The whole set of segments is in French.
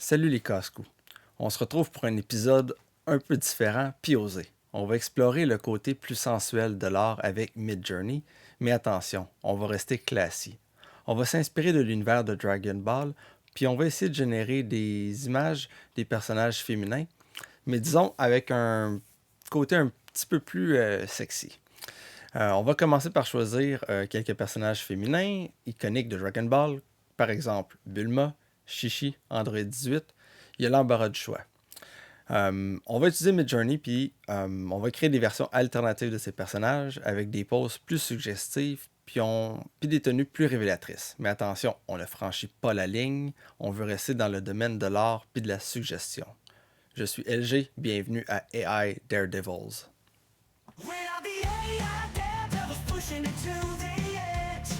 Salut les casse-cou. On se retrouve pour un épisode un peu différent puis osé. On va explorer le côté plus sensuel de l'art avec Midjourney, mais attention, on va rester classique. On va s'inspirer de l'univers de Dragon Ball, puis on va essayer de générer des images des personnages féminins, mais disons avec un côté un petit peu plus sexy. On va commencer par choisir quelques personnages féminins iconiques de Dragon Ball, par exemple Bulma, Shishi, Android 18. Il y a l'embarras du choix. On va utiliser Midjourney, puis on va créer des versions alternatives de ces personnages avec des poses plus suggestives, puis des tenues plus révélatrices. Mais attention, on ne franchit pas la ligne, on veut rester dans le domaine de l'art puis de la suggestion. Je suis LG, bienvenue à AI Daredevils. When all the AI daredevils pushing it to the edge,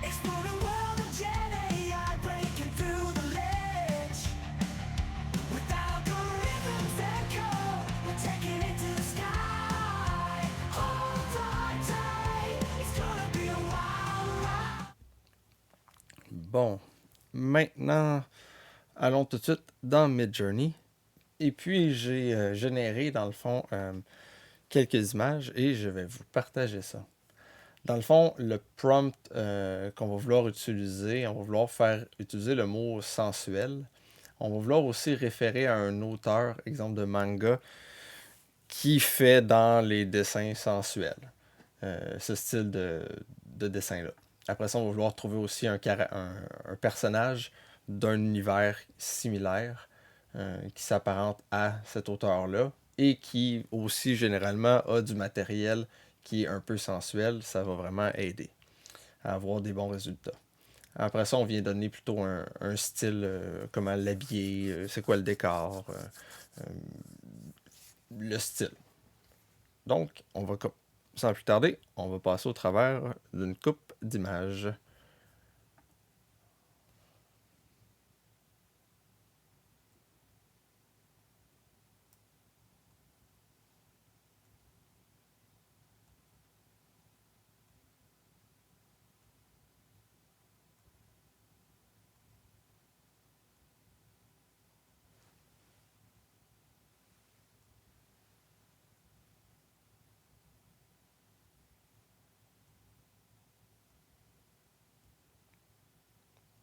explore the world of Gen AI breaking through the ledge. With algorithms that code, we're taking it to the sky. Hold on tight, it's gonna be a wild ride. Bon, maintenant, allons tout de suite dans Midjourney. Et puis, j'ai généré, dans le fond, quelques images et je vais vous partager ça. Dans le fond, le prompt qu'on va vouloir utiliser, on va vouloir faire utiliser le mot sensuel. On va vouloir aussi référer à un auteur, exemple de manga, qui fait dans les dessins sensuels. Ce style de dessin-là. Après ça, on va vouloir trouver aussi un personnage d'un univers similaire qui s'apparente à cet auteur-là et qui aussi généralement a du matériel qui est un peu sensuel. Ça va vraiment aider à avoir des bons résultats. Après ça, on vient donner plutôt un style, comment l'habiller, c'est quoi le décor, le style. Donc, sans plus tarder, on va passer au travers d'une coupe d'images.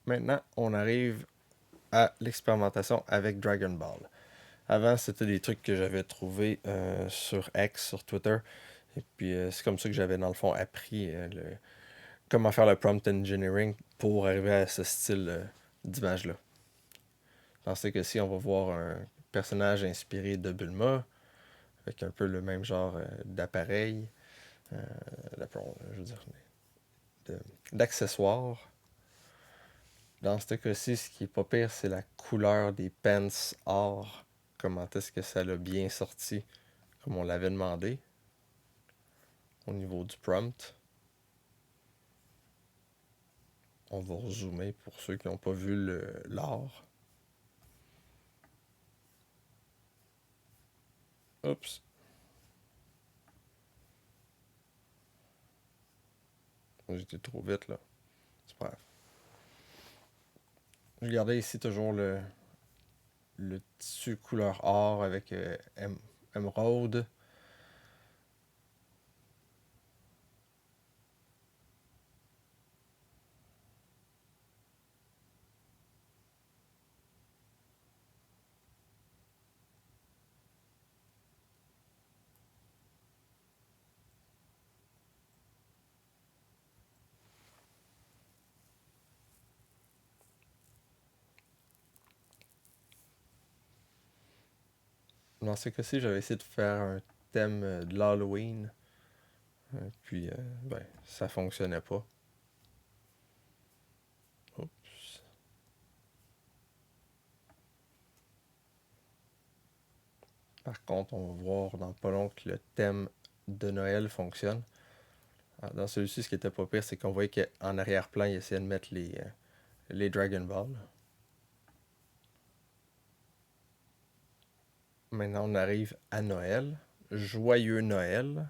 Maintenant, on arrive à l'expérimentation avec Dragon Ball. Avant, c'était des trucs que j'avais trouvés sur X, sur Twitter. Et puis, c'est comme ça que j'avais, dans le fond, appris comment faire le prompt engineering pour arriver à ce style d'image-là. Dans ce cas-ci, on va voir un personnage inspiré de Bulma, avec un peu le même genre d'appareil, je veux dire, d'accessoires. Dans ce cas-ci, ce qui est pas pire, c'est la couleur des pants or. Comment est-ce que ça l'a bien sorti, comme on l'avait demandé, au niveau du prompt. On va zoomer pour ceux qui n'ont pas vu l'art. Oups. J'étais trop vite là. C'est pas grave. Regardez ici toujours le tissu couleur or avec émeraude. Dans ce cas-ci, j'avais essayé de faire un thème de l'Halloween. Puis, ben, ça fonctionnait pas. Oups. Par contre, on va voir dans pas long que le thème de Noël fonctionne. Alors, dans celui-ci, ce qui était pas pire, c'est qu'on voyait qu'en arrière-plan, il essayait de mettre les Dragon Ball. Maintenant, on arrive à Noël. Joyeux Noël.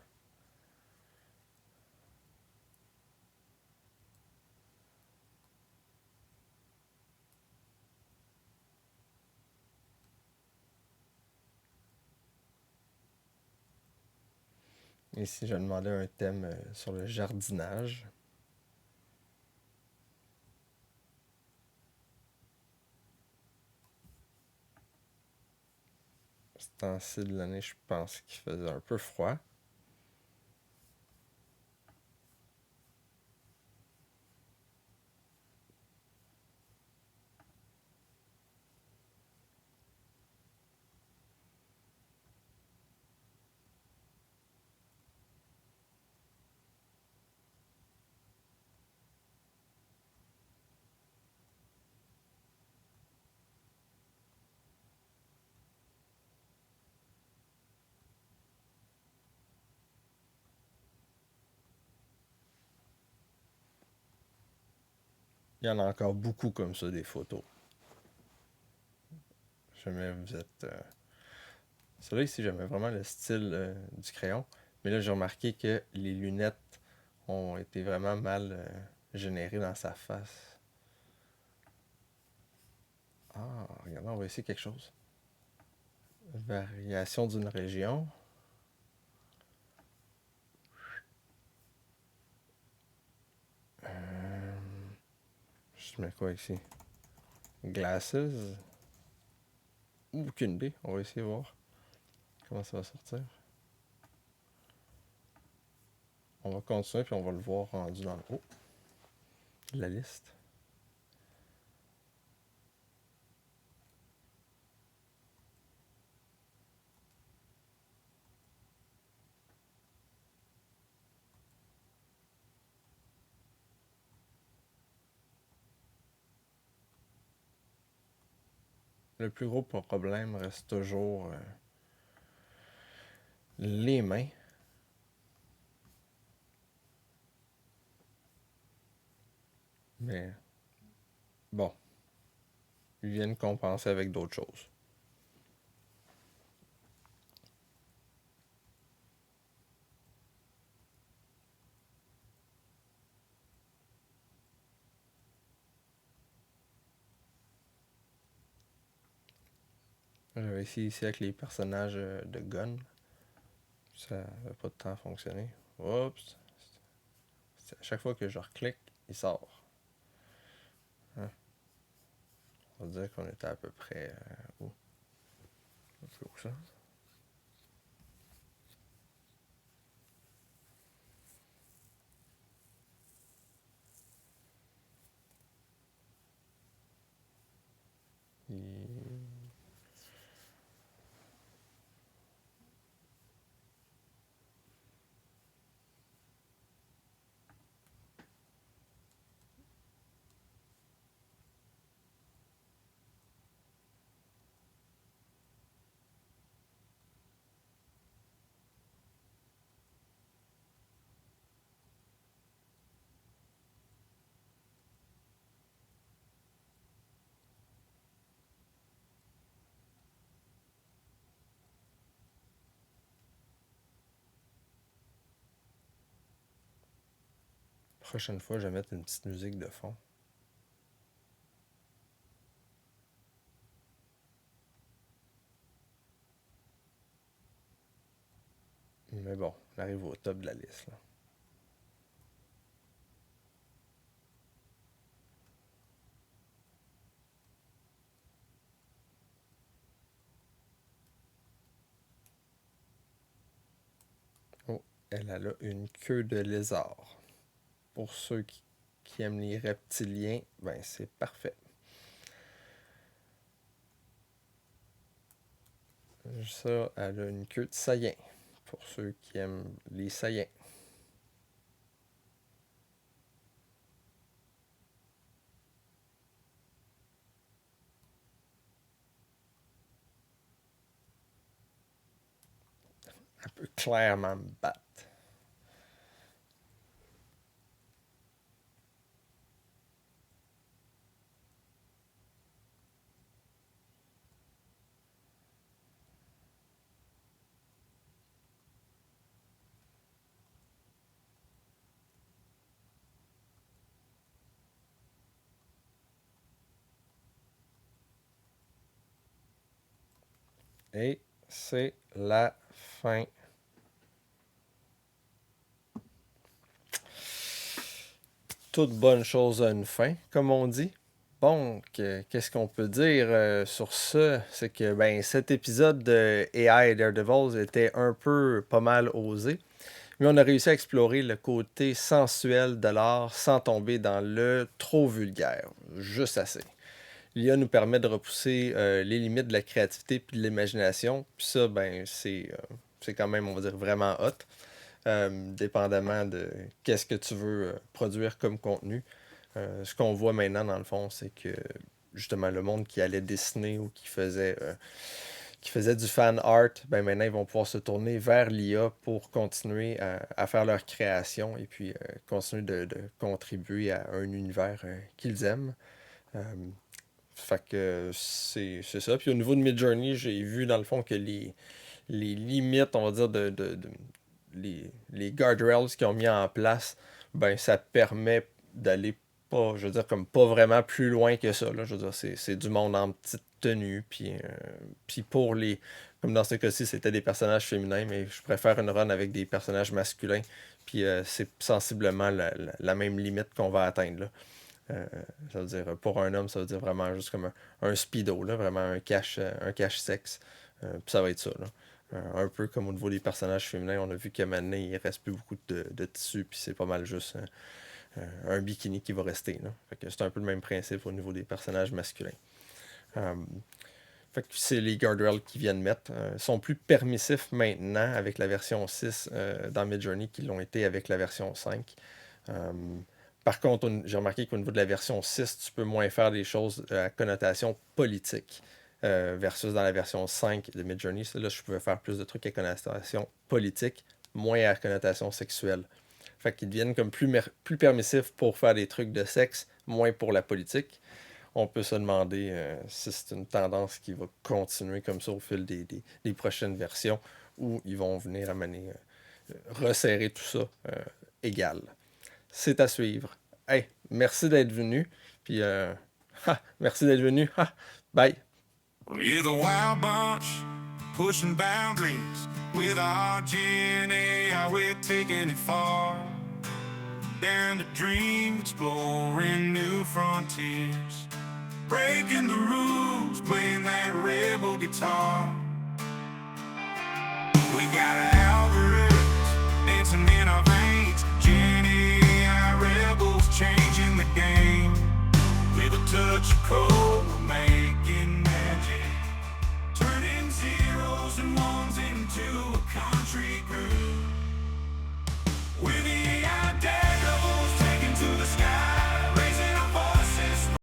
Ici, je demandais un thème sur le jardinage. Ce temps-ci de l'année, je pense qu'il faisait un peu froid. Il y en a encore beaucoup comme ça, des photos. Jamais vous êtes. Celui-là ici, j'aimais vraiment le style du crayon. Mais là, j'ai remarqué que les lunettes ont été vraiment mal générées dans sa face. Ah, regardez, on va essayer quelque chose. Variation d'une région. Je mets quoi ici? Glasses. Aucune idée. On va essayer de voir comment ça va sortir. On va continuer puis on va le voir rendu dans le haut de la liste. Le plus gros problème reste toujours les mains. Mais bon, ils viennent compenser avec d'autres choses. J'avais essayé ici avec les personnages de Gun. Ça n'avait pas de temps à fonctionner. Oups. À chaque fois que je reclique, il sort. Hein? On va dire qu'on était à peu près où? C'est où ça? Il- Prochaine fois, je vais mettre une petite musique de fond. Mais bon, on arrive au top de la liste. Là. Oh, elle a là une queue de lézard. Pour ceux qui aiment les reptiliens, ben c'est parfait. Ça, elle a une queue de saillant. Pour ceux qui aiment les saillants. Elle peut clairement me battre. Et c'est la fin. toute bonne chose a une fin, comme on dit. Donc, qu'est-ce qu'on peut dire sur ça? C'est que cet épisode de AI Daredevils était un peu pas mal osé. Mais on a réussi à explorer le côté sensuel de l'art sans tomber dans le trop vulgaire. Juste assez. L'IA nous permet de repousser les limites de la créativité puis de l'imagination. Puis ça, c'est quand même, on va dire, vraiment hot. Dépendamment de qu'est-ce que tu veux produire comme contenu. Ce qu'on voit maintenant, dans le fond, c'est que justement le monde qui allait dessiner ou qui faisait du fan art, maintenant ils vont pouvoir se tourner vers l'IA pour continuer à faire leur création et puis continuer de contribuer à un univers qu'ils aiment. Euh, Fait que c'est ça. Puis au niveau de Midjourney, j'ai vu dans le fond que les limites, on va dire, les guardrails qu'ils ont mis en place, ça permet d'aller pas, je veux dire, comme pas vraiment plus loin que ça. Là. Je veux dire, c'est du monde en petite tenue. Puis pour les. Comme dans ce cas-ci, c'était des personnages féminins, mais je préfère une run avec des personnages masculins. Puis c'est sensiblement la même limite qu'on va atteindre là. Ça veut dire, pour un homme, ça veut dire vraiment juste comme un speedo, là, vraiment un cache sexe. Puis ça va être ça. Là. Un peu comme au niveau des personnages féminins, on a vu qu'à maintenant, il reste plus beaucoup de tissu, puis c'est pas mal juste un bikini qui va rester. Là. Fait que c'est un peu le même principe au niveau des personnages masculins. Fait que c'est les guardrails qu'ils viennent mettre. Sont plus permissifs maintenant avec la version 6 dans Midjourney qu'ils l'ont été avec la version 5. Par contre, j'ai remarqué qu'au niveau de la version 6, tu peux moins faire des choses à connotation politique. Versus dans la version 5 de Midjourney, là, je pouvais faire plus de trucs à connotation politique, moins à connotation sexuelle. Fait qu'ils deviennent comme plus permissifs pour faire des trucs de sexe, moins pour la politique. On peut se demander si c'est une tendance qui va continuer comme ça au fil des prochaines versions, ou ils vont venir amener, resserrer tout ça égal. C'est à suivre. Hey, merci d'être venu. Puis, merci d'être venu. Bye. We're the wild bunch, pushing boundaries. With our DNA, we're taking it far. Daring to dream, exploring new frontiers. Breaking the rules, playing that rebel guitar. We got algorithms dancing in our veins. Gen AI rebels changing the game. With a touch of code, we're making magic. Turning zeros and ones into a country groove.